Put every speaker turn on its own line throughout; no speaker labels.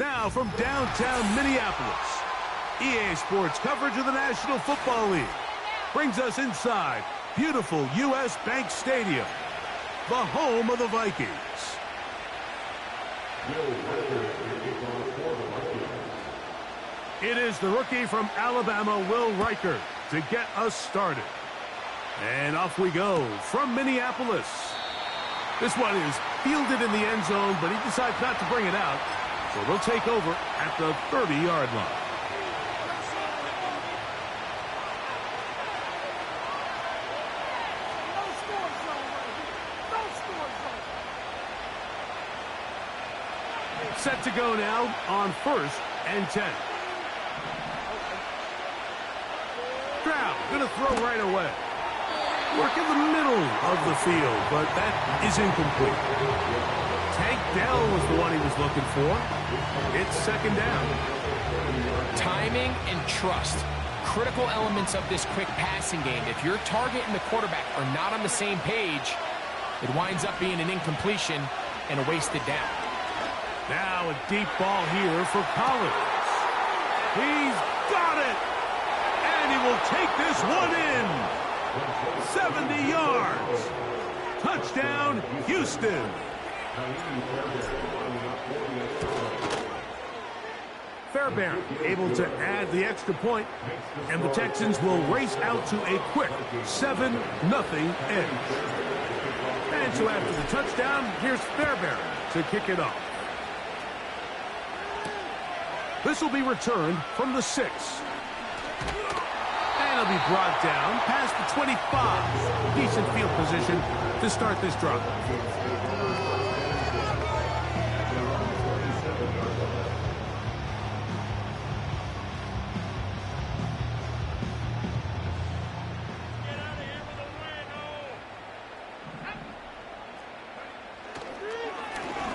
Now from downtown Minneapolis, EA Sports coverage of the National Football League brings us inside beautiful U.S. Bank Stadium, the home of the Vikings. It is the rookie from Alabama, Will Reichard, to get us started. And off we go from Minneapolis. This one is fielded in the end zone, but he decides not to bring it out. So they'll take over at the 30-yard line. Set to go now on 1st and 10. Stroud going to throw right away. Work in the middle of the field, but that is incomplete. Tank Dell was the one he was looking for. It's 2nd down.
Timing and trust. Critical elements of this quick passing game. If your target and the quarterback are not on the same page, it winds up being an incompletion and a wasted down.
Now a deep ball here for Collins. He's got it! And he will take this one in. 70 yards. Touchdown, Houston. Fairbairn able to add the extra point, and the Texans will race out to a quick 7-0 edge. And so after the touchdown, here's Fairbairn to kick it off. This will be returned from the 6. And it'll be brought down past the 25. Decent field position to start this drive.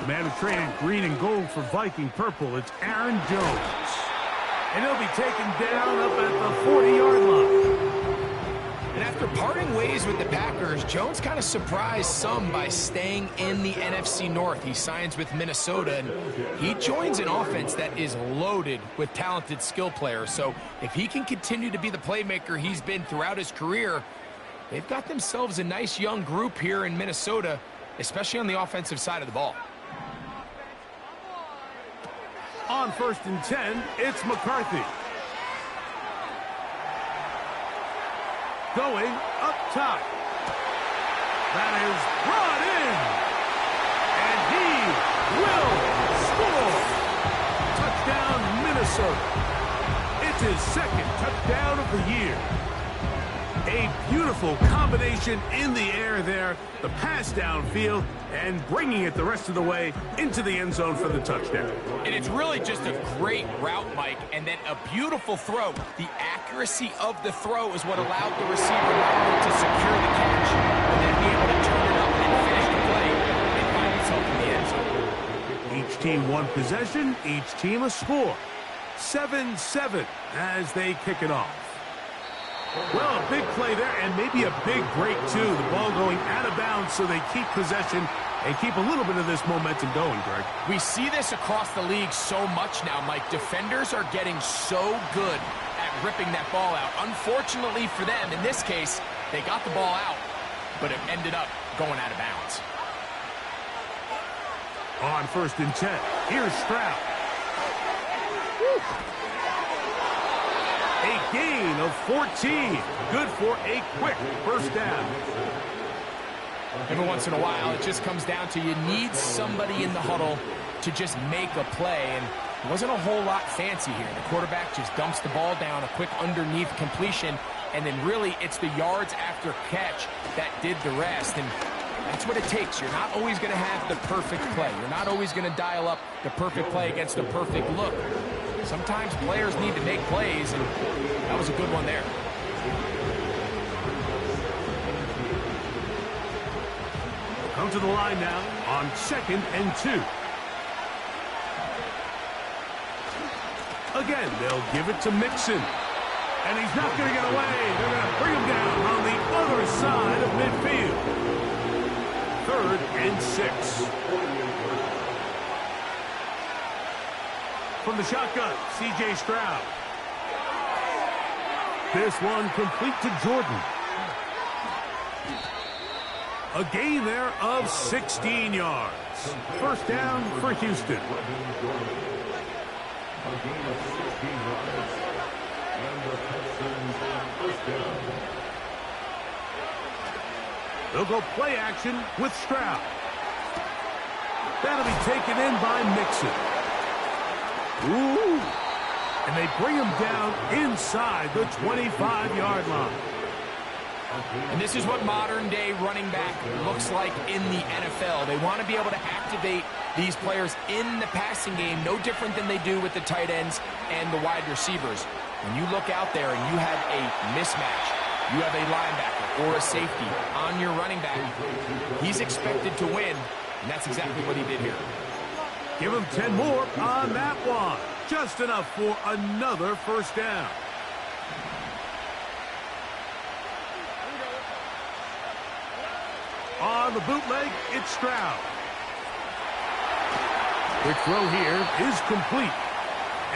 The man who traded green and gold for Viking purple, it's Aaron Jones. And he'll be taken down up at the 40-yard line.
And after parting ways with the Packers, Jones kind of surprised some by staying in the NFC North. He signs with Minnesota, and he joins an offense that is loaded with talented skill players. So if he can continue to be the playmaker he's been throughout his career, they've got themselves a nice young group here in Minnesota, especially on the offensive side of the ball.
On 1st and 10, it's McCarthy. Going up top. That is brought in. And he will score. Touchdown, Minnesota. It's his 2nd touchdown of the year. A beautiful combination in the air there. The pass downfield and bringing it the rest of the way into the end zone for the touchdown.
And it's really just a great route, Mike, and then a beautiful throw. The accuracy of the throw is what allowed the receiver not only to secure the catch, but then be able to turn it up and finish the play and find himself in the end zone.
Each team one possession, each team a score. 7-7 as they kick it off. Well, a big play there, and maybe a big break, too. The ball going out of bounds, so they keep possession and keep a little bit of this momentum going, Greg.
We see this across the league so much now, Mike. Defenders are getting so good at ripping that ball out. Unfortunately for them, in this case, they got the ball out, but it ended up going out of bounds.
On 1st and 10, here's Stroud. Woo. A gain of 14. Good for a quick 1st down.
Every once in a while, it just comes down to you need somebody in the huddle to just make a play. And it wasn't a whole lot fancy here. The quarterback just dumps the ball down, a quick underneath completion, and then really it's the yards after catch that did the rest. And that's what it takes. You're not always going to have the perfect play. You're not always going to dial up the perfect play against the perfect look. Sometimes players need to make plays, and that was a good one there.
Come to the line now on 2nd and 2. Again, they'll give it to Mixon. And he's not going to get away. They're going to bring him down on the other side of midfield. 3rd and 6. From the shotgun, C.J. Stroud. This one complete to Jordan. A gain there of 16 yards. First down for Houston. They'll go play action with Stroud. That'll be taken in by Mixon. Ooh. And they bring him down inside the 25-yard line.
And this is what modern-day running back looks like in the NFL. They want to be able to activate these players in the passing game, no different than they do with the tight ends and the wide receivers. When you look out there and you have a mismatch, you have a linebacker or a safety on your running back, he's expected to win, and that's exactly what he did here.
Give him 10 more on that one. Just enough for another first down. On the bootleg, it's Stroud. Quick throw here is complete.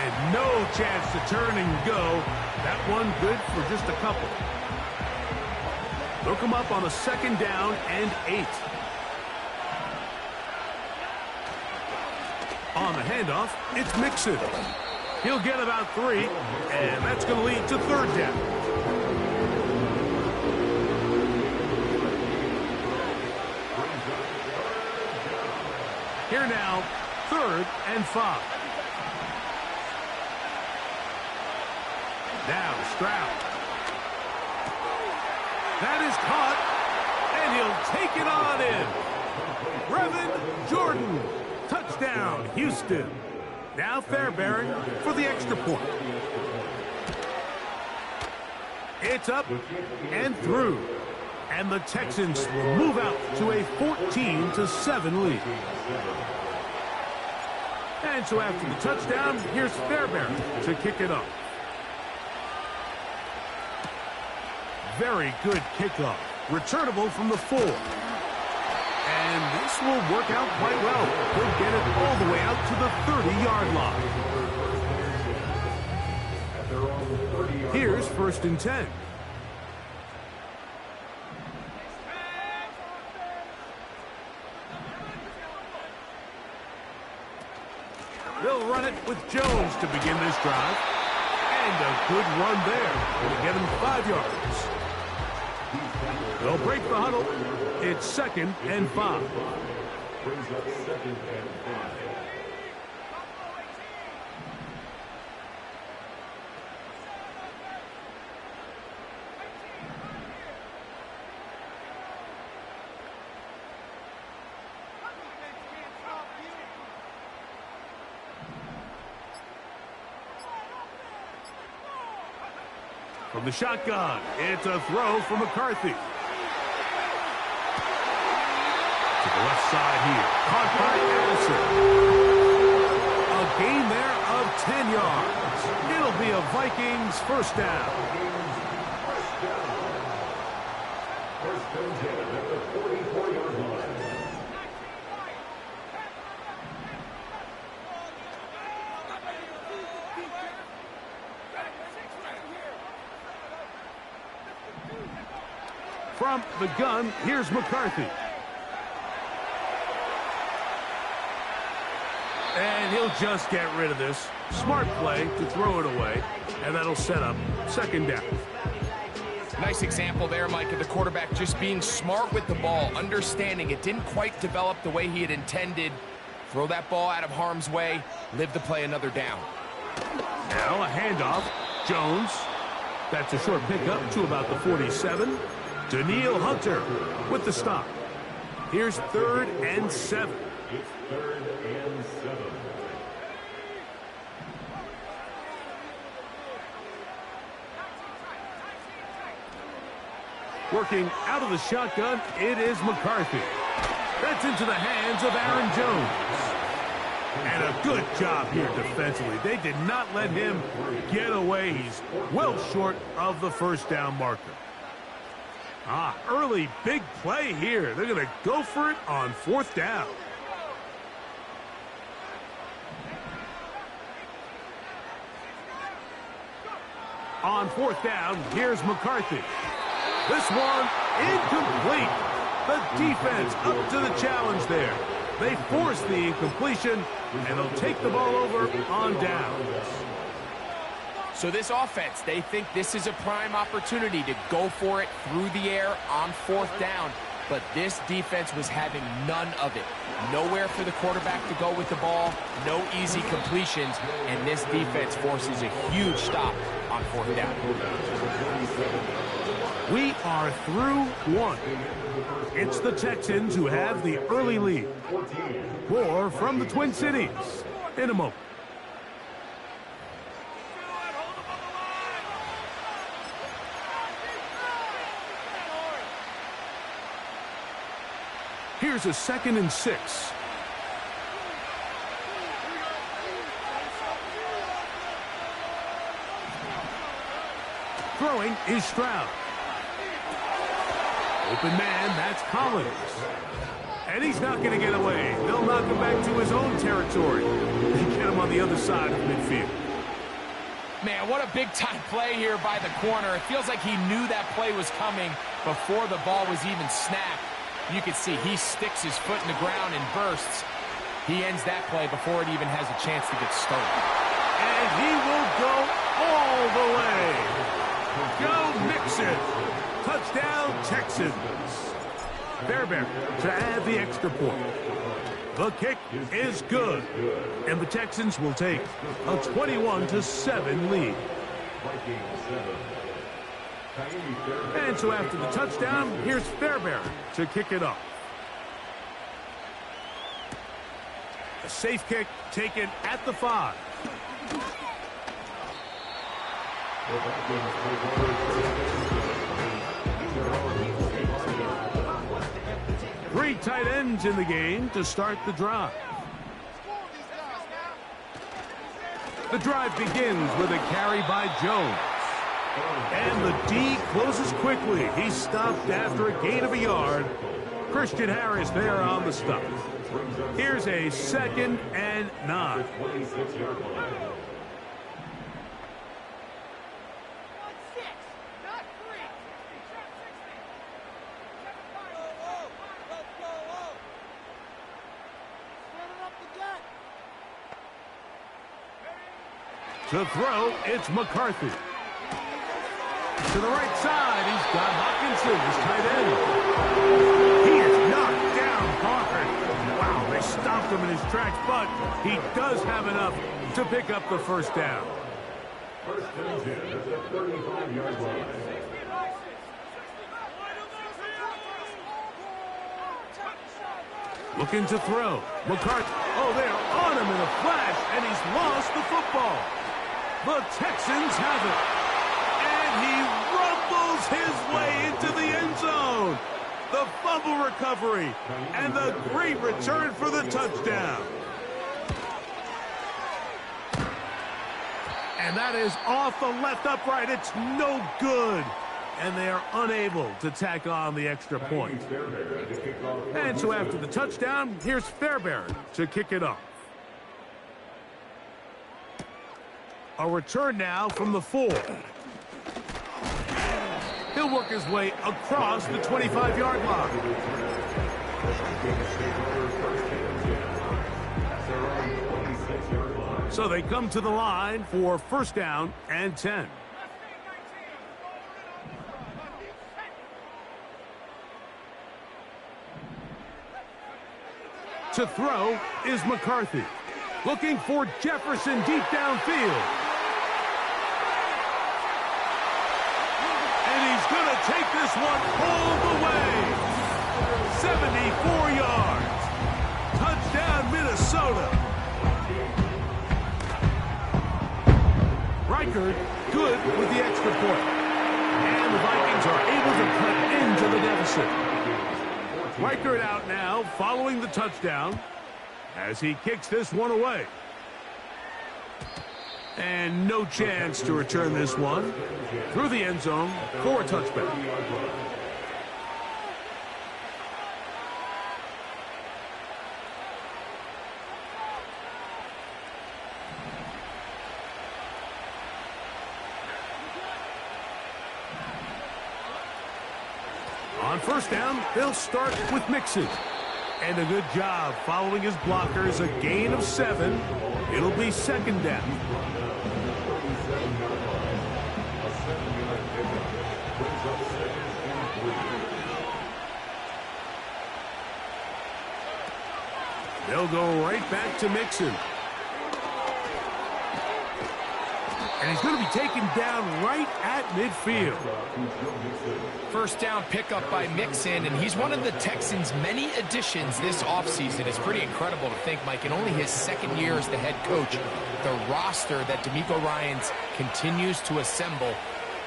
And no chance to turn and go. That one good for just a couple. They'll come up on a second down and 8. On the handoff, it's Mixon. He'll get about 3, and that's going to lead to third down. Here now, 3rd and 5. Now Stroud. That is caught, and he'll take it on in. Brevin Jordan. Touchdown, Houston. Now Fairbairn for the extra point. It's up and through. And the Texans will move out to a 14-7 lead. And so after the touchdown, here's Fairbairn to kick it off. Very good kickoff. Returnable from the 4. And this will work out quite well. He'll get it all the way out to the 30-yard line. Here's 1st and 10. They'll run it with Jones to begin this drive. And a good run there. Will get him 5 yards. They'll break the huddle. It's 2nd and 5. From the shotgun, it's a throw from McCarthy. To the left side here. Caught by Allison. A gain there of 10 yards. It'll be a Vikings first down. From the gun, here's McCarthy. And he'll just get rid of this. Smart play to throw it away. And that'll set up 2nd down.
Nice example there, Mike, of the quarterback just being smart with the ball, understanding it didn't quite develop the way he had intended. Throw that ball out of harm's way, live to play another down.
Now a handoff. Jones. That's a short pickup to about the 47. Danielle Hunter with the stop. Here's 3rd and 7.
It's 3rd and 7.
Working out of the shotgun, it is McCarthy. That's into the hands of Aaron Jones. And a good job here defensively. They did not let him get away. He's well short of the first down marker. Early big play here. They're going to go for it on 4th down. On fourth down, here's McCarthy. This one incomplete. The defense up to the challenge there. They force the incompletion, and they'll take the ball over on down.
So this offense, they think this is a prime opportunity to go for it through the air on fourth down. But this defense was having none of it. Nowhere for the quarterback to go with the ball, no easy completions, and this defense forces a huge stop on fourth down.
We are through one. It's the Texans who have the early lead. More from the Twin Cities in a moment. Here's a 2nd and 6. Throwing is Stroud. Open man, that's Collins. And he's not going to get away. They'll knock him back to his own territory and get him on the other side of midfield.
Man, what a big-time play here by the corner. It feels like he knew that play was coming before the ball was even snapped. You can see he sticks his foot in the ground and bursts. He ends that play before it even has a chance to get started.
And he will go all the way. Go Mixon. Touchdown, Texans. Fairbairn to add the extra point. The kick is good. And the Texans will take a 21-7 lead. And so after the touchdown, here's Fairbairn to kick it off. A safe kick taken at the 5. Three tight ends in the game to start the drive. The drive begins with a carry by Jones. And the D closes quickly. He's stopped after a gain of a yard. Christian Harris there on the stop. Here's a 2nd and 9. To throw, it's McCarthy. To the right side, he's got Hockenson, his tight end. He is knocked down hard. Wow, they stopped him in his tracks, but he does have enough to pick up the first down.
First and 10 at the 35-yard line.
Looking to throw. McCarthy. Oh, they are on him in a flash, and he's lost the football. The Texans have it. And he rumbles his way into the end zone. The fumble recovery and the great return for the touchdown. And that is off the left upright. It's no good. And they are unable to tack on the extra point. And so after the touchdown, here's Fairbairn to kick it off. A return now from the 4. He'll work his way across the 25-yard line. So they come to the line for first down and 10. To throw is McCarthy. Looking for Jefferson deep downfield. And he's going to take this one all the way. 74 yards. Touchdown, Minnesota. Reichard good with the extra point. And the Vikings are able to cut into the deficit. Reichard out now following the touchdown as he kicks this one away. And no chance to return this one through the end zone for a touchback. On first down, they'll start with Mixon. And a good job following his blockers, a gain of 7. It'll be second down. They'll go right back to Mixon. And he's going to be taken down right at midfield.
First down pickup by Mixon, and he's one of the Texans' many additions this offseason. It's pretty incredible to think, Mike, in only his second year as the head coach, the roster that DeMeco Ryans continues to assemble.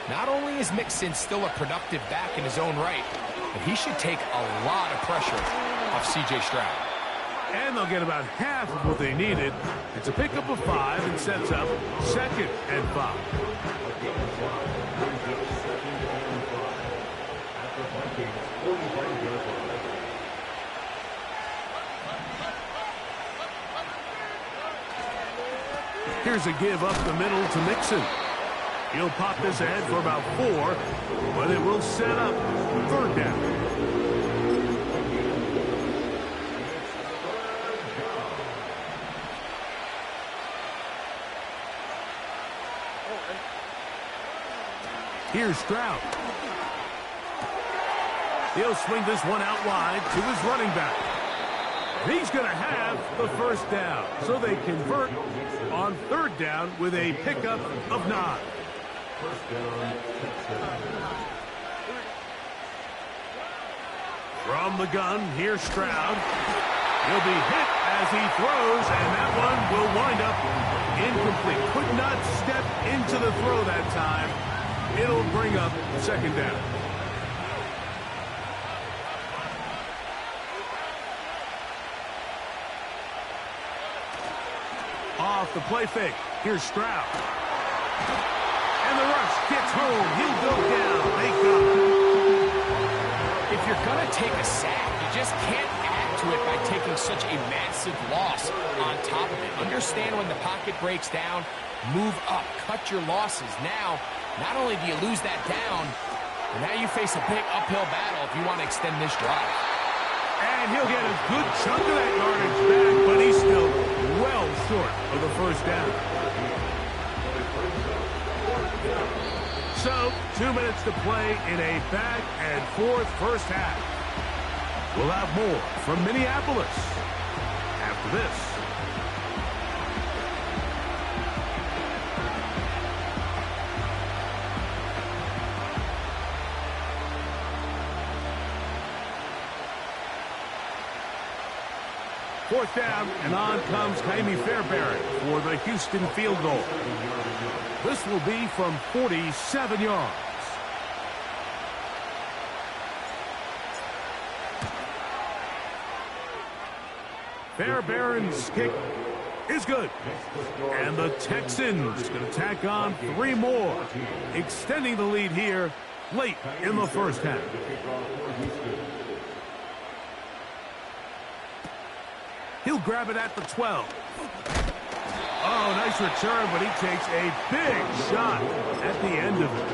Not only is Mixon still a productive back in his own right, but he should take a lot of pressure off C.J. Stroud.
And they'll get about half of what they needed. It's a pickup of 5 and sets up 2nd and 5. Here's a give up the middle to Mixon. He'll pop this ahead for about 4, but it will set up 3rd down. Here's Stroud. He'll swing this one out wide to his running back. He's going to have the first down. So they convert on 3rd down with a pickup of 9. From the gun, here's Stroud. He'll be hit as he throws, and that one will wind up incomplete. Could not step into the throw that time. It'll bring up 2nd down. Off the play fake. Here's Stroud. And the rush gets home. He'll go down. They got him.
If you're going to take a sack, you just can't add to it by taking such a massive loss on top of it. Understand when the pocket breaks down, move up, cut your losses. Now, not only do you lose that down, but now you face a big uphill battle if you want to extend this drive.
And he'll get a good chunk of that yardage back, but he's still well short of the first down. So, 2 minutes to play in a back-and-forth first half. We'll have more from Minneapolis after this. Fourth down, and on comes Ka'imi Fairbairn for the Houston field goal. This will be from 47 yards. Fairbairn's kick is good. And the Texans going to tack on 3 more, extending the lead here late in the first half. He'll grab it at the 12. Oh, nice return, but he takes a big shot at the end of it.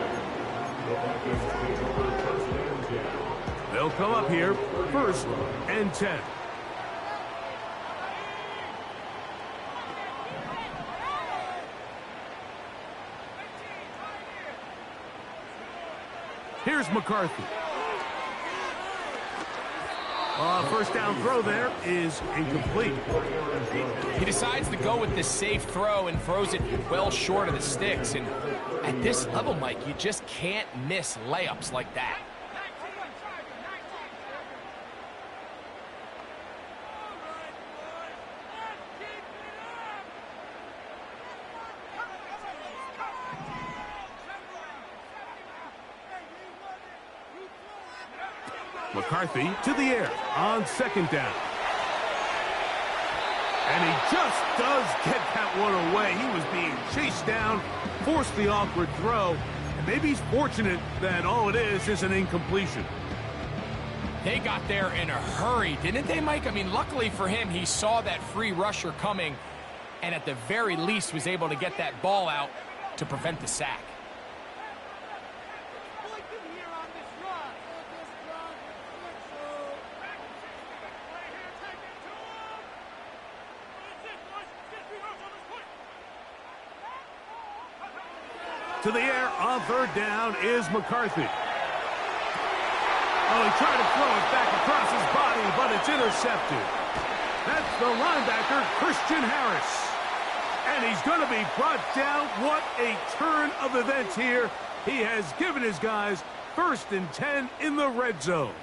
They'll come up here, 1st and 10. Here's McCarthy. First down throw there is incomplete.
He decides to go with the safe throw and throws it well short of the sticks. And at this level, Mike, you just can't miss layups like that.
McCarthy to the air on 2nd down. And he just does get that one away. He was being chased down, forced the awkward throw, and maybe he's fortunate that all it is an incompletion.
They got there in a hurry, didn't they, Mike? I mean, luckily for him, he saw that free rusher coming, and at the very least was able to get that ball out to prevent the sack.
To the air on third down is McCarthy. Oh, he tried to throw it back across his body, but it's intercepted. That's the linebacker, Christian Harris. And he's going to be brought down. What a turn of events here. He has given his guys 1st and 10 in the red zone.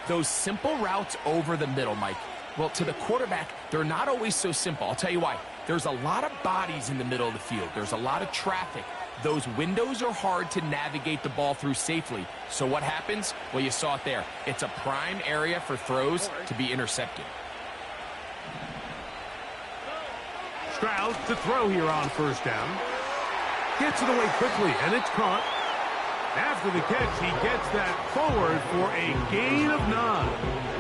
Those simple routes over the middle, Mike. Well, to the quarterback, they're not always so simple. I'll tell you why. There's a lot of bodies in the middle of the field. There's a lot of traffic. Those windows are hard to navigate the ball through safely. So what happens? Well, you saw it there. It's a prime area for throws to be intercepted.
Stroud to throw here on 1st down. Gets it away quickly, and it's caught. After the catch, he gets that forward for a gain of 9.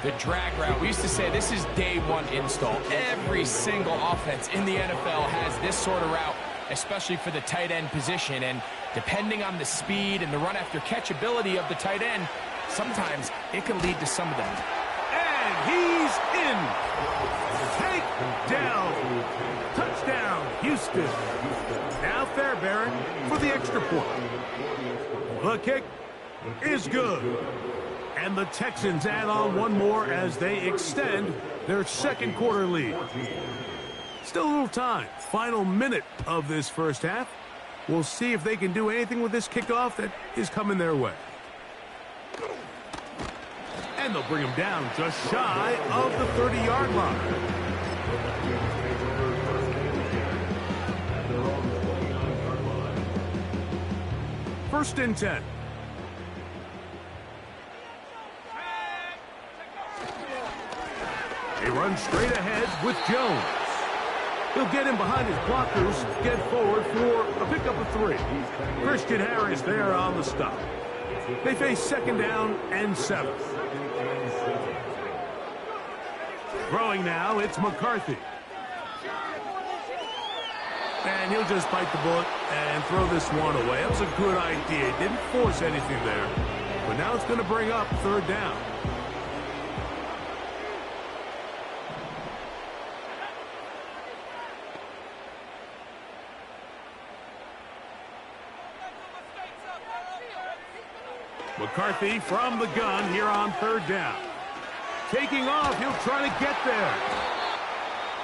The drag route, we used to say this is day one install. Every single offense in the NFL has this sort of route, especially for the tight end position. And depending on the speed and the run after catch ability of the tight end, sometimes it can lead to some of them.
And he's in. Take down. Touchdown, Houston. Now Fairbairn for the extra point. The kick is good. And the Texans add on one more as they extend their 2nd quarter lead. Still a little time. Final minute of this 1st half. We'll see if they can do anything with this kickoff that is coming their way. And they'll bring him down just shy of the 30-yard line. First and 10. They run straight ahead with Jones. He'll get in behind his blockers, get forward for a pickup of 3. Christian Harris there on the stop. They face 2nd down and 7. Throwing now, it's McCarthy. And he'll just bite the bullet and throw this one away. That was a good idea. Didn't force anything there. But now it's going to bring up 3rd down. McCarthy from the gun here on 3rd down. Taking off, he'll try to get there.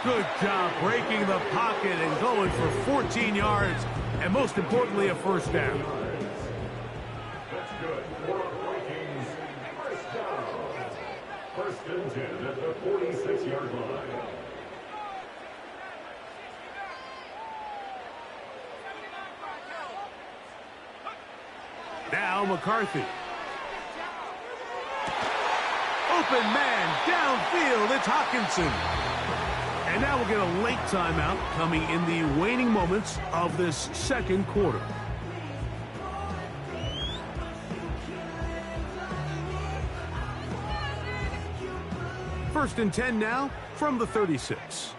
Good job breaking the pocket and going for 14 yards, and most importantly, a 1st down.
That's good. 4 Vikings. 1st down. 1st and 10 at the 46-yard line.
Now McCarthy. Open man downfield. It's Hockenson. And now we'll get a late timeout coming in the waning moments of this 2nd quarter. First and 10 now from the 36.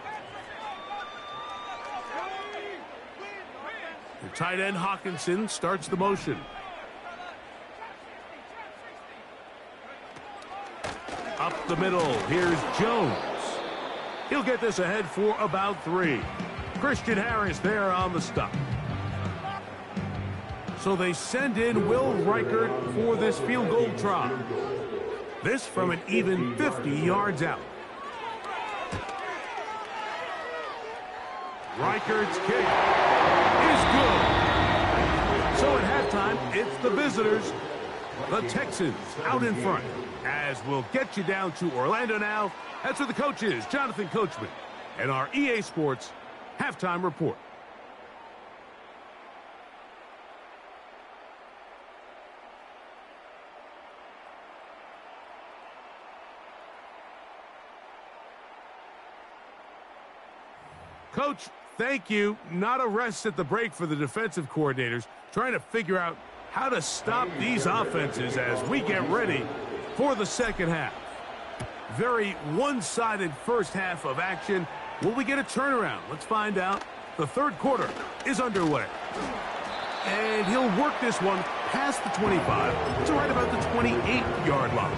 The tight end Hockenson starts the motion. Up the middle, here's Jones. He'll get this ahead for about 3. Christian Harris there on the stop. So they send in Will Reichert for this field goal try. This from an even 50 yards out. Reichert's kick is good. So at halftime, it's the visitors, the Texans, out in front. As we'll get you down to Orlando now. That's where the coach is, Jonathan Coachman, and our EA Sports halftime report. Coach, thank you. Not a rest at the break for the defensive coordinators, trying to figure out how to stop these offenses as we get ready for the 2nd half. Very one-sided 1st half of action. Will we get a turnaround? Let's find out. The 3rd quarter is underway. And he'll work this one past the 25 to right about the 28-yard line.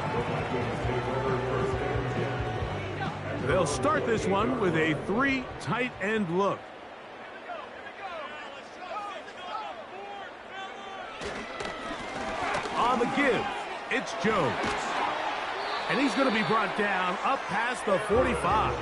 They'll start this one with a 3 tight end look. On the give, it's Jones. And he's going to be brought down up past the 45.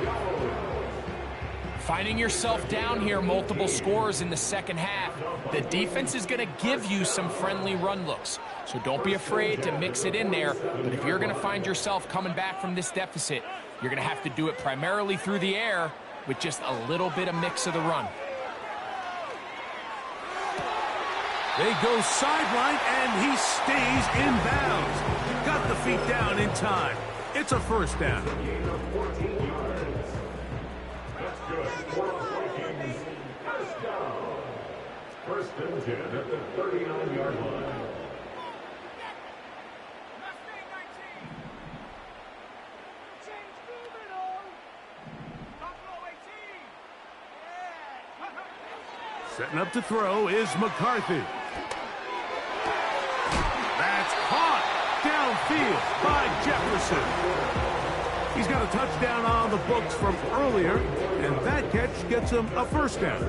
Finding yourself down here multiple scores in the second half, the defense is going to give you some friendly run looks. So don't be afraid to mix it in there. But if you're going to find yourself coming back from this deficit, you're going to have to do it primarily through the air with just a little bit of mix of the run.
They go sideline, and he stays in bounds. Got the feet down in time. It's a first down.
That's good. 4 Vikings. First down. First and 10 at the 39-yard line.
Setting up to throw is McCarthy. That's caught downfield by Jefferson. He's got a touchdown on the books from earlier, and that catch gets him a first down.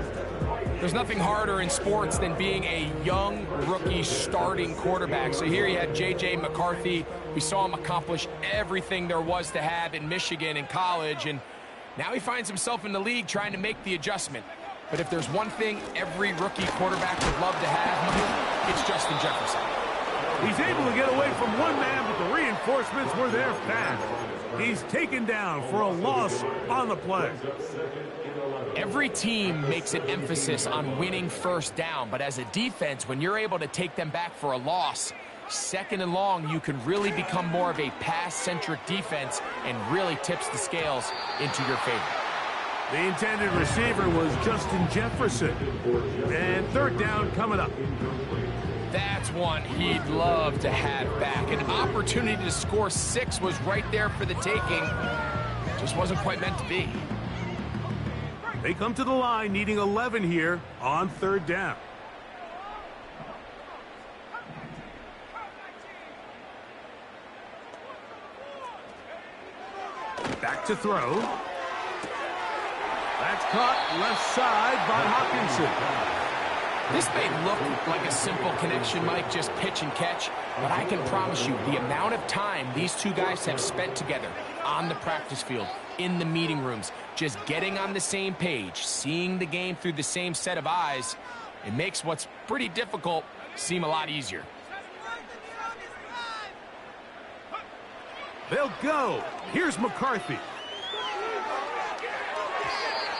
There's nothing harder in sports than being a young rookie starting quarterback. So here you had J.J. McCarthy. We saw him accomplish everything there was to have in Michigan in college, and now he finds himself in the league trying to make the adjustment. But if there's one thing every rookie quarterback would love to have, it's Justin Jefferson.
He's able to get away from one man, but the reinforcements were there fast. He's taken down for a loss on the play.
Every team makes an emphasis on winning first down, but as a defense, when you're able to take them back for a loss, second and long, you can really become more of a pass-centric defense and really tips the scales into your favor.
The intended receiver was Justin Jefferson. And third down coming up.
That's one he'd love to have back. An opportunity to score 6 was right there for the taking. Just wasn't quite meant to be.
They come to the line needing 11 here on third down. Back to throw. That's caught left side by Hockenson.
This may look like a simple connection, Mike, just pitch and catch, but I can promise you the amount of time these two guys have spent together on the practice field, in the meeting rooms, just getting on the same page, seeing the game through the same set of eyes, it makes what's pretty difficult seem a lot easier.
They'll go. Here's McCarthy.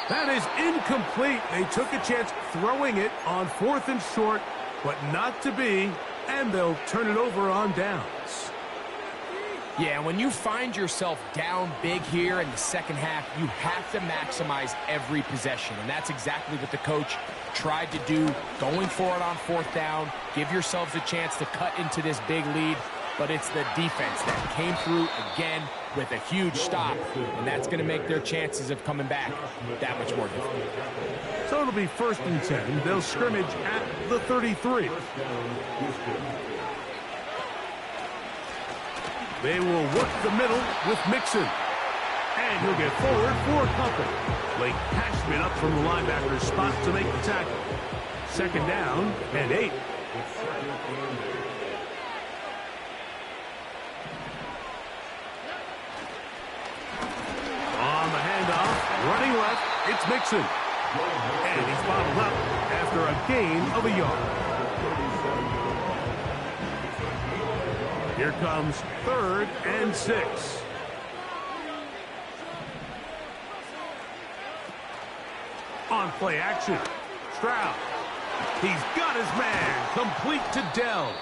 That is incomplete. They took a chance throwing it on 4th and short, but not to be, and they'll turn it over on downs.
Yeah, when you find yourself down big here in the second half, you have to maximize every possession, and that's exactly what the coach tried to do, going for it on 4th down, give yourselves a chance to cut into this big lead, but it's the defense that came through again with a huge stop, and that's going to make their chances of coming back that much more difficult.
So it'll be 1st and 10. They'll scrimmage at the 33. They will work the middle with Mixon. And he'll get forward for a couple. Blake Cashman up from the linebacker's spot to make the tackle. 2nd down and 8. On the handoff, running left, it's Mixon. And he's bottled up after a gain of a yard. Here comes 3rd and 6. On play action, Stroud. He's got his man, complete to Dell.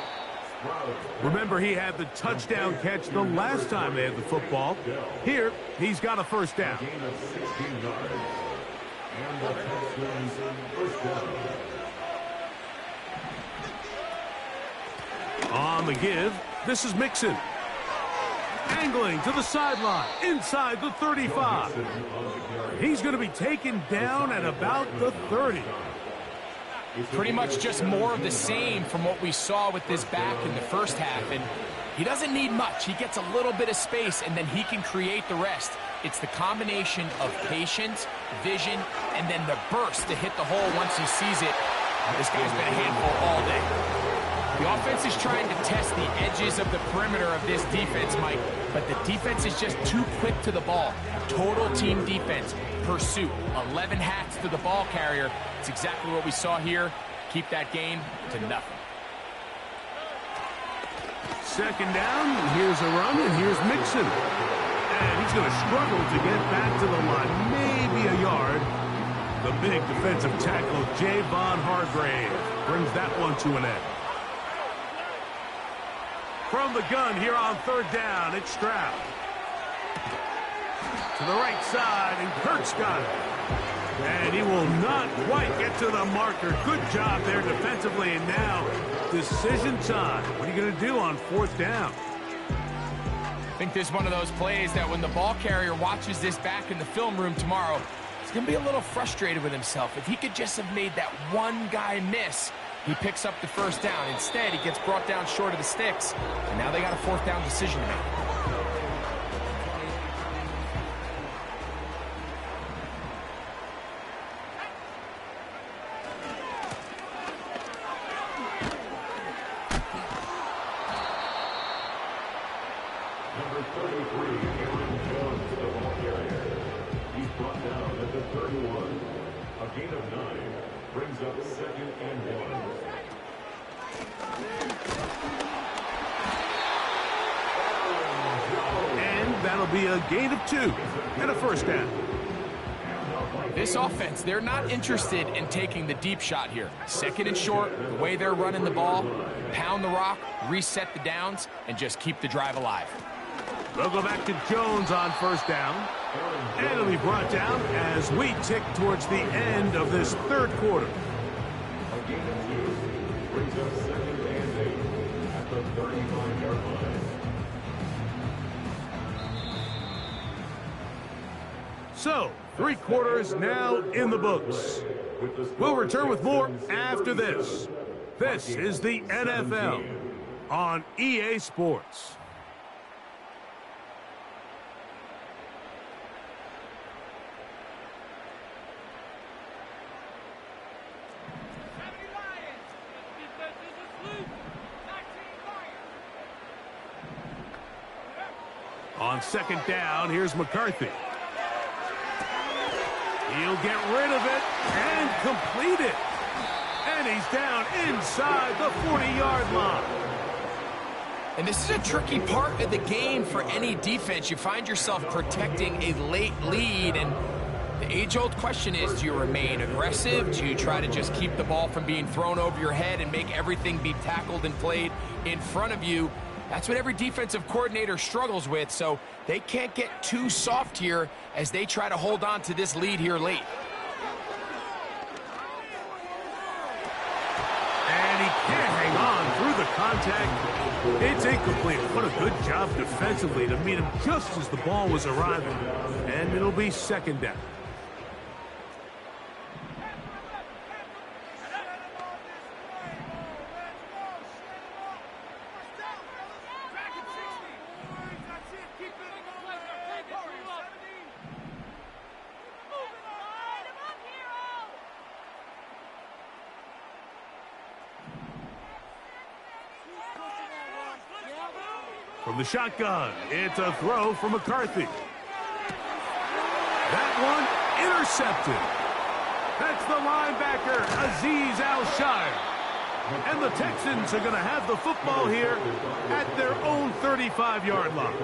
Remember, he had the touchdown catch the last time they had the football. Here, he's got a first down. On the give, this is Mixon. Angling to the sideline, inside the 35. He's going to be taken down at about the 30.
Pretty much just more of the same from what we saw with this back in the first half. And he doesn't need much. He gets a little bit of space, and then he can create the rest. It's the combination of patience, vision, and then the burst to hit the hole once he sees it. This guy's been a handful all day. The offense is trying to test the edges of the perimeter of this defense, Mike, but the defense is just too quick to the ball. Total team defense, pursuit, 11 hats to the ball carrier. It's exactly what we saw here. Keep that game to nothing.
Second down, here's a run, and here's Mixon. And he's going to struggle to get back to the line, maybe a yard. The big defensive tackle, Javon Hargrave, brings that one to an end. From the gun here on third down, it's Stroud. To the right side, and Kirk's got it. And he will not quite get to the marker. Good job there defensively, and now decision time. What are you going to do on fourth down?
I think this is one of those plays that when the ball carrier watches this back in the film room tomorrow, he's going to be a little frustrated with himself. If he could just have made that one guy miss, he picks up the first down. Instead, he gets brought down short of the sticks, and now they got a fourth down decision to make.
Number 33, Aaron Jones, the ball carrier. He's brought down at the 31. A gain of 9 brings up 2nd and 1.
And that'll be a gain of 2 and a first down.
This offense, they're not interested in taking the deep shot here. Second and short, the way they're running the ball, pound the rock, reset the downs, and just keep the drive alive.
They'll go back to Jones on first down. And it'll be brought down as we tick towards the end of this third quarter.
A gain of 2 brings up 2nd and 8 at the 35-yard line.
So, 3 quarters now in the books. We'll return with more after this. This is the NFL on EA Sports. On second down, here's McCarthy. He'll get rid of it and complete it. And he's down inside the 40-yard line.
And this is a tricky part of the game for any defense. You find yourself protecting a late lead, and the age-old question is, do you remain aggressive? Do you try to just keep the ball from being thrown over your head and make everything be tackled and played in front of you? That's what every defensive coordinator struggles with, so they can't get too soft here as they try to hold on to this lead here late.
And he can't hang on through the contact. It's incomplete. What a good job defensively to meet him just as the ball was arriving. And it'll be second down. From the shotgun, it's a throw from McCarthy. That one intercepted. That's the linebacker, Azeez Al-Shire. And the Texans are going to have the football here at their own 35-yard line.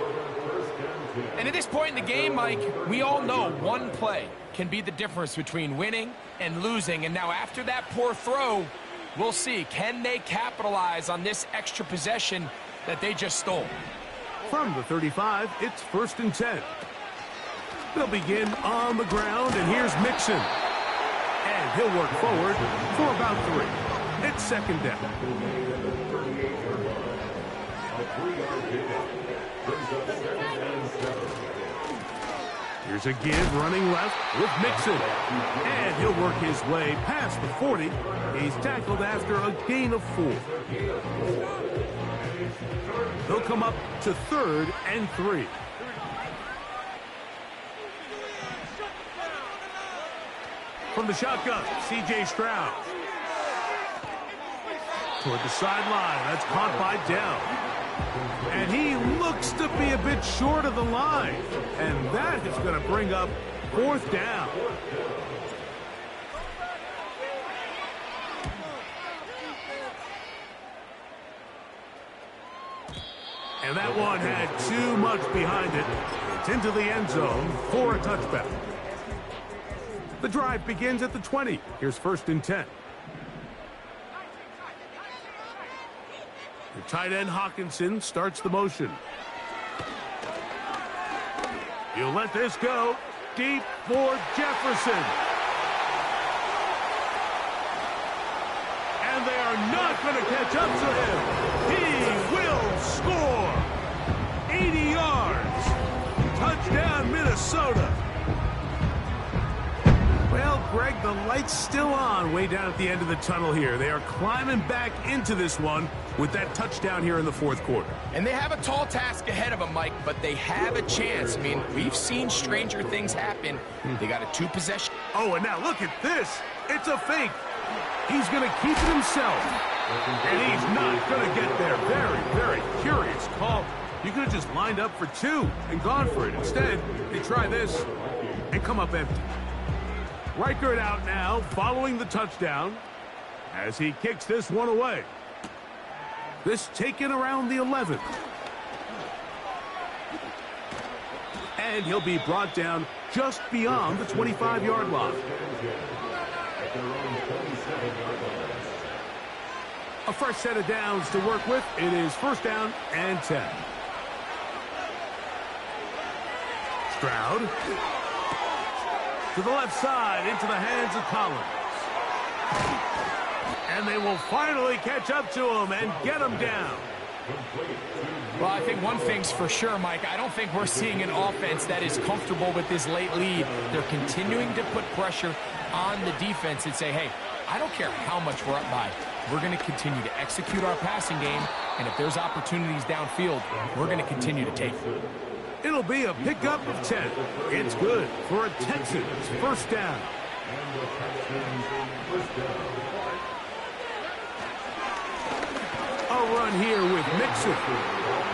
And at this point in the game, Mike, we all know one play can be the difference between winning and losing. And now after that poor throw, we'll see, can they capitalize on this extra possession that they just stole?
From the 35, it's 1st and 10. They'll begin on the ground, and here's Mixon. And he'll work forward for about 3. It's second down. Here's a give running left with Mixon. And he'll work his way past the 40. He's tackled after a gain of 4. They'll come up to 3rd and 3. From the shotgun, C.J. Stroud. toward the sideline. That's caught by Dell. And he looks to be a bit short of the line. And that is going to bring up 4th down. And that one had too much behind it. It's into the end zone for a touchback. The drive begins at the 20. Here's 1st and 10. The tight end Hawkinson starts the motion. He'll let this go deep for Jefferson. And they are not going to catch up to him. He will score. 80 yards. Touchdown, Minnesota. Well, Greg, the light's still on way down at the end of the tunnel here. They are climbing back into this one with that touchdown here in the 4th quarter.
And they have a tall task ahead of them, Mike, but they have a chance. I mean, we've seen stranger things happen. They got a 2-possession.
Oh, and now look at this. It's a fake. He's going to keep it himself. And he's not going to get there. Very, very curious call. You could have just lined up for 2 and gone for it. Instead, they try this and come up empty. Reichert out now, following the touchdown, as he kicks this one away. This taken around the 11th. And he'll be brought down just beyond the 25-yard line. A fresh set of downs to work with. It is 1st down and 10. Stroud to the left side, into the hands of Collins. And they will finally catch up to him and get him down.
Well, I think one thing's for sure, Mike. I don't think we're seeing an offense that is comfortable with this late lead. They're continuing to put pressure on the defense and say, hey, I don't care how much we're up by. We're going to continue to execute our passing game, and if there's opportunities downfield, we're going to continue to take them.
It'll be a pickup of 10. It's good for a Texans 1st down. A run here with Mixon.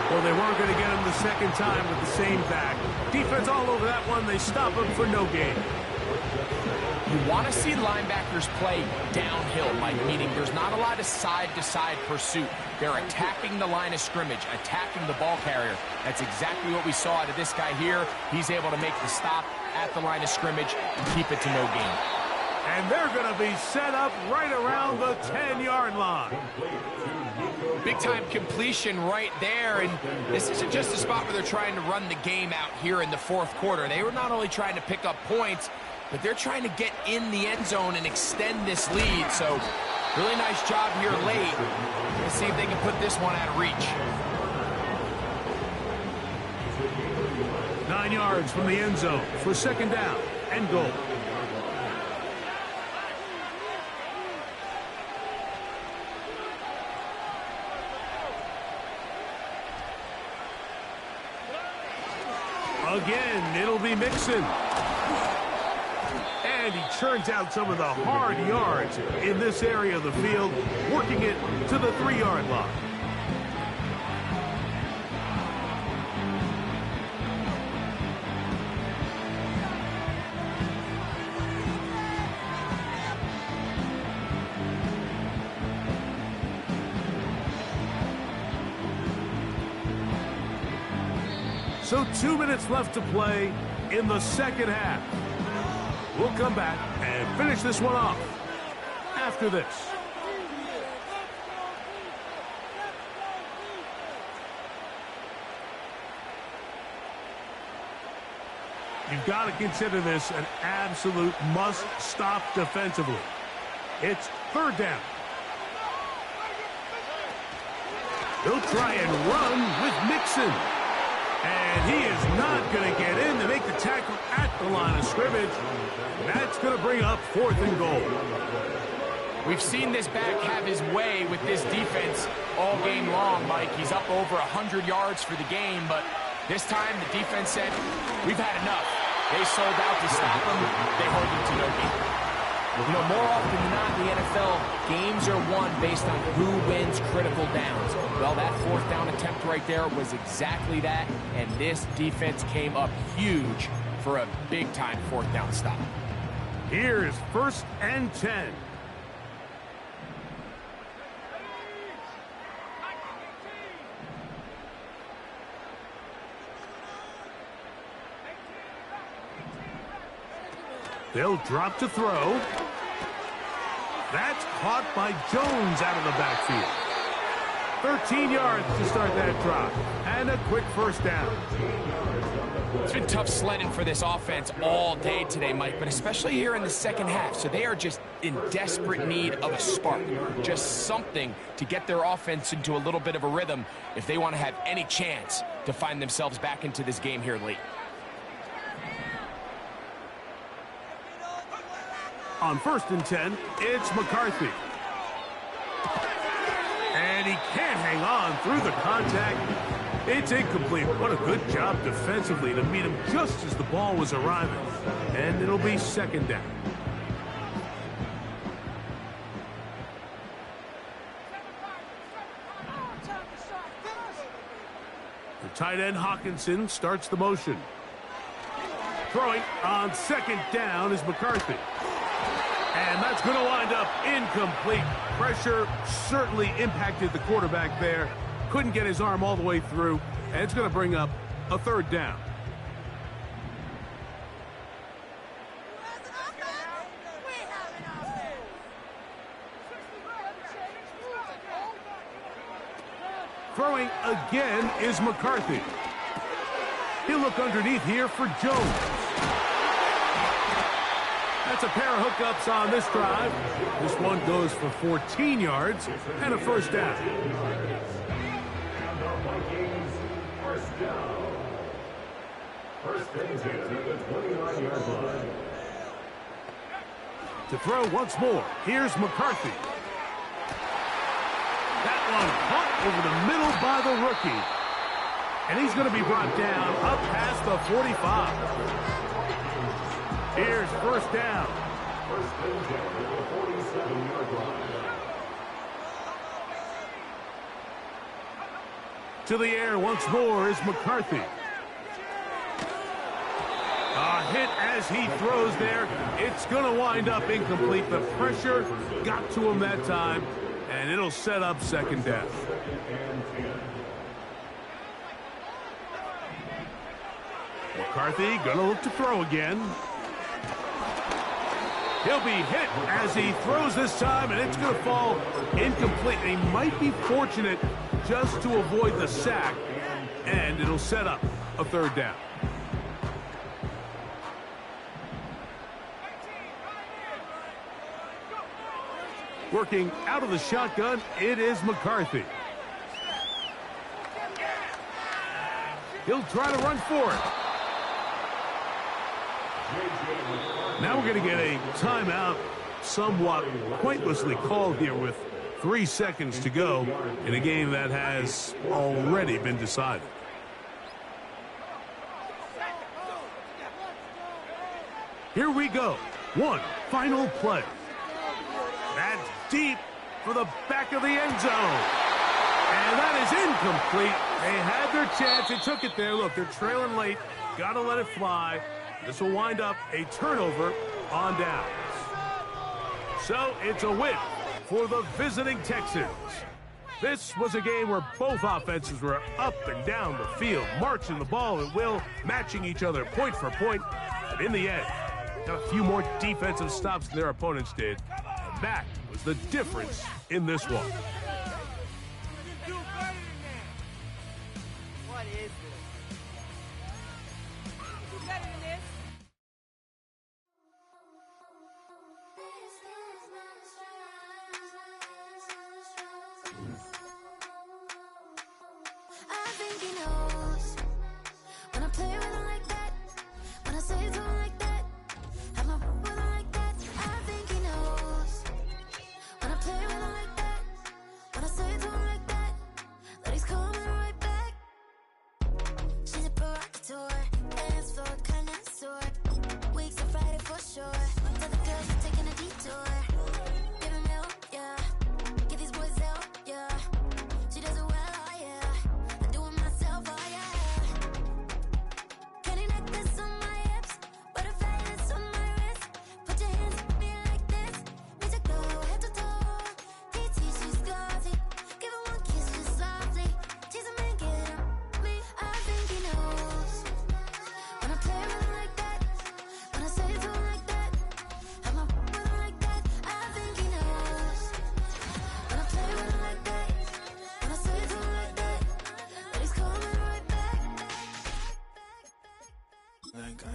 Well, they weren't going to get him the second time with the same back. Defense all over that one. They stop him for no gain.
You want to see linebackers play downhill, Mike, meaning there's not a lot of side-to-side pursuit. They're attacking the line of scrimmage, attacking the ball carrier. That's exactly what we saw out of this guy here. He's able to make the stop at the line of scrimmage and keep it to no gain.
And they're going to be set up right around the 10-yard line.
Big-time completion right there, and this isn't just a spot where they're trying to run the game out here in the 4th quarter. They were not only trying to pick up points, but they're trying to get in the end zone and extend this lead. So, really nice job here late. Let's see if they can put this one out of reach.
9 yards from the end zone for 2nd down and goal. Again, it'll be Mixon. And he churns out some of the hard yards in this area of the field, working it to the 3-yard line. So 2 minutes left to play in the 2nd half. We'll come back and finish this one off after this. You've got to consider this an absolute must-stop defensively. It's 3rd down. He'll try and run with Mixon. And he is not going to get in to make the tackle at the line of scrimmage. That's going to bring up 4th and goal.
We've seen this back have his way with this defense all game long, Mike. He's up over 100 yards for the game, but this time the defense said, we've had enough. They sold out to stop him. They hold him to no gain. You know, more often than not in the NFL, games are won based on who wins critical downs. Well, that fourth down attempt right there was exactly that, and this defense came up huge for a big-time fourth down stop.
Here's 1st and 10. They'll drop to throw. That's caught by Jones out of the backfield. 13 yards to start that drop. And a quick first down.
It's been tough sledding for this offense all day today, Mike, but especially here in the second half. So they are just in desperate need of a spark, just something to get their offense into a little bit of a rhythm if they want to have any chance to find themselves back into this game here late.
On 1st and 10, it's McCarthy. And he can't hang on through the contact. It's incomplete. What a good job defensively to meet him just as the ball was arriving. And it'll be 2nd down. The tight end Hawkinson starts the motion. Throwing on 2nd down is McCarthy. And that's going to wind up incomplete. Pressure certainly impacted the quarterback there. Couldn't get his arm all the way through. And it's going to bring up a 3rd down. Throwing again is McCarthy. He'll look underneath here for Jones. That's a pair of hookups on this drive. This one goes for 14 yards and a 1st down.
And the Vikings first down. First and 10 at the 29-yard line.
To throw once more, here's McCarthy. That one caught over the middle by the rookie. And he's going to be brought down up past the 45. Here's 1st down.
First and 10 at the 47-yard line.
To the air once more is McCarthy. A hit as he throws there. It's going to wind up incomplete. The pressure got to him that time, and it'll set up 2nd down. McCarthy going to look to throw again. He'll be hit as he throws this time, and it's going to fall incomplete. He might be fortunate just to avoid the sack, and it'll set up a 3rd down. Working out of the shotgun, it is McCarthy. He'll try to run for it. Now we're going to get a timeout, somewhat pointlessly called here with 3 seconds to go in a game that has already been decided. Here we go. One final play. That's deep for the back of the end zone. And that is incomplete. They had their chance. They took it there. Look, they're trailing late. Got to let it fly. This will wind up a turnover on downs. So it's a win for the visiting Texans. This was a game where both offenses were up and down the field, marching the ball at will, matching each other point for point. But in the end, got a few more defensive stops than their opponents did. And that was the difference in this one.
What is this? You better than this.
I think he knows when I play with him like that, when I say it to him like that, have my with him like that. I think he knows when I play with him like that, when I say it to him like that, that he's coming right back. She's a provocateur, dance floor connoisseur, weeks of Friday for sure. Tell the girls we're taking a detour.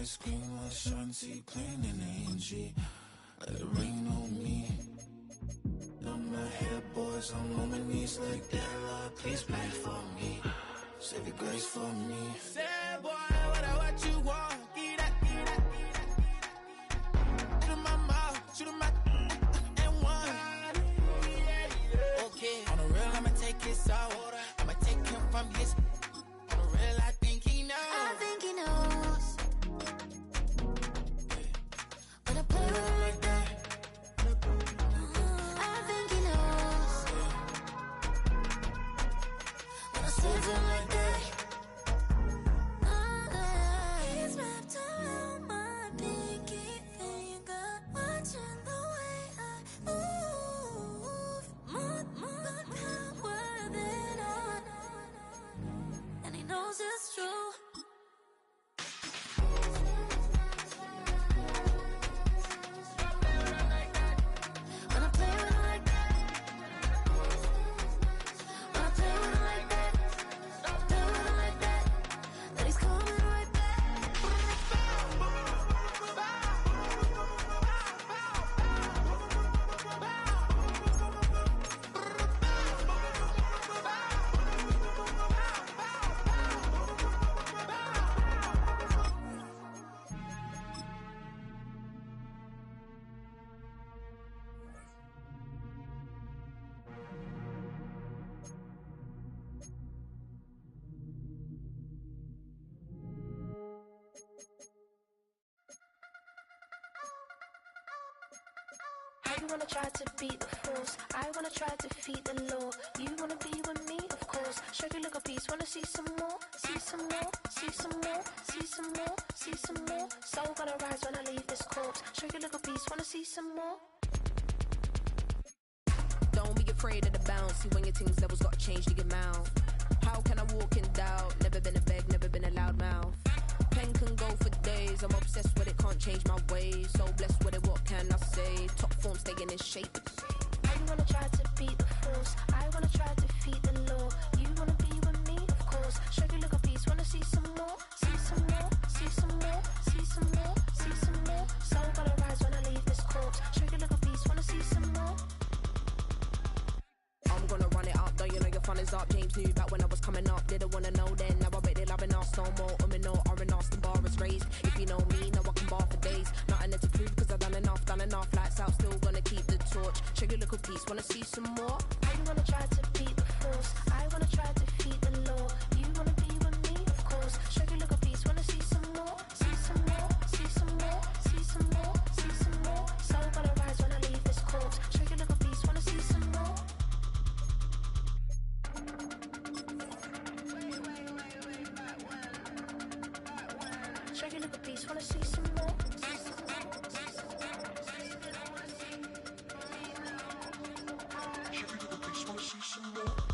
ice cream, Ashanti, plain and Angie. Let it rain on me. On my head, boys, I'm on my knees like that. Lord, please pray for me. Save your grace for me.
Say, boy, what you want? Get that, get that, get that. Shoot in my mouth, shoot in my and one. Okay, on the real, I'ma take his out. I'ma take him from his. On the real, I think he knows.
I think he knows. When I play with him like that. I think he knows. When I save him like that. He's wrapped around my pinky finger, watching the way I move. More power than on. And he knows it's true. When I play with him like that. When I play with him like that. Play with him like that. That he's coming right back.
I wanna try to beat the force. I wanna try to defeat the law. You wanna be with me, of course. Show you look a piece. Wanna see some more? See some more? See some more? See some more? See some more? Soul gonna rise when I leave this corpse. Show you look a piece. Wanna see some more?
Don't be afraid of the bounce. See when your things levels gotta change to your mouth. How can I walk in doubt? Never been a beg, never been a loud mouth. Pen can go for days. I'm obsessed with it, can't change my ways. So blessed with it, what can I say? Top form staying in shape.
I wanna try to beat the force. I wanna try to defeat the law. You wanna be with me, of course. Show you look a piece. Wanna see some more? See some more? See some more? See some more? See some more? Soul gonna rise when I leave this corpse. Show you look a piece. Wanna see some more?
I'm gonna run it up, though you know your fun is up. James knew back when I was coming up, didn't wanna know then. Now I bet they're loving us no more. No, R&R's the bar is raised. If you know me, now I can bar for days. Nothing there to prove, cause I've done enough. Lights out, still gonna keep the torch. Show you little piece, wanna see some more?
I wanna try to beat the force. I wanna try to defeat the law. You wanna be with me, of course. Show you look a piece, wanna see some more? See some more? See some more? See some more? See some more? Soul gonna rise when I leave this corpse. Show you look a piece, wanna see some more? Show you look a piece, wanna see some more?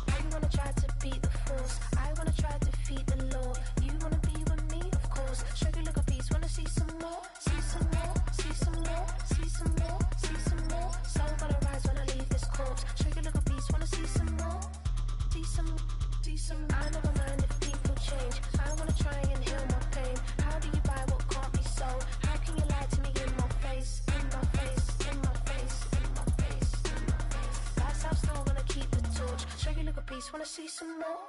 I wanna try to beat the force. I wanna try to defeat the law. You wanna be with me, of course. Show you look a piece, wanna see some more? See some more? See some more? See some more? See some more? Soul gonna rise when I leave this corpse. Show you look a piece, wanna see some more? See some, see some. I never mind if people change. I wanna try and heal my pain. How do you buy what can't be sold? How can you lie to me in my face? In my face, in my face, in my face, in my face. That's how still gonna keep the torch. Show you look a piece, wanna see some more?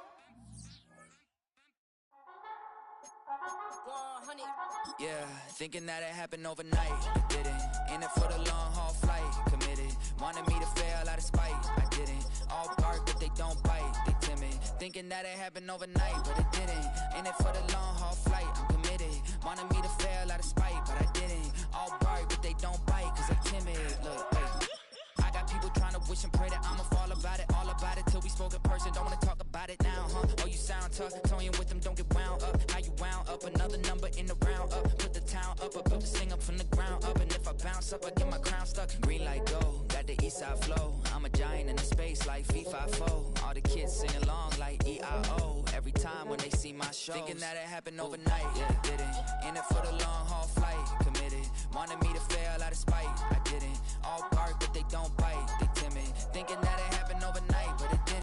Yeah, thinking that it happened overnight, I didn't. In it for the long haul flight, committed. Wanted me to fail out of spite, I didn't. All bark but they don't bite, they timid. Thinking that it happened overnight, but it didn't. In it for the long haul flight, I'm committed. Wanted me to fail out of spite, but I didn't. All bark but they don't bite, cause I'm timid. Look, hey. I got people trying to wish and pray that I'ma fall about it. All about it till we spoke in person, don't wanna talk about it now, huh? Oh, you sound tough, toying with them, don't get wound up. How you wound up, another number in the round up. Put the town up, I built this thing up from the ground up. And if I bounce up, I get my crown stuck. Green light go, got the east side flow. I'm a giant in the space like FIFA4. All the kids sing along like EIO. Every time when they see my shows. Thinking that it happened overnight, yeah, didn't. In it for the long haul flight, committed. Wanted me to fail out of spite, I didn't. All bark but they don't bite, they timid. Thinking that it happened overnight.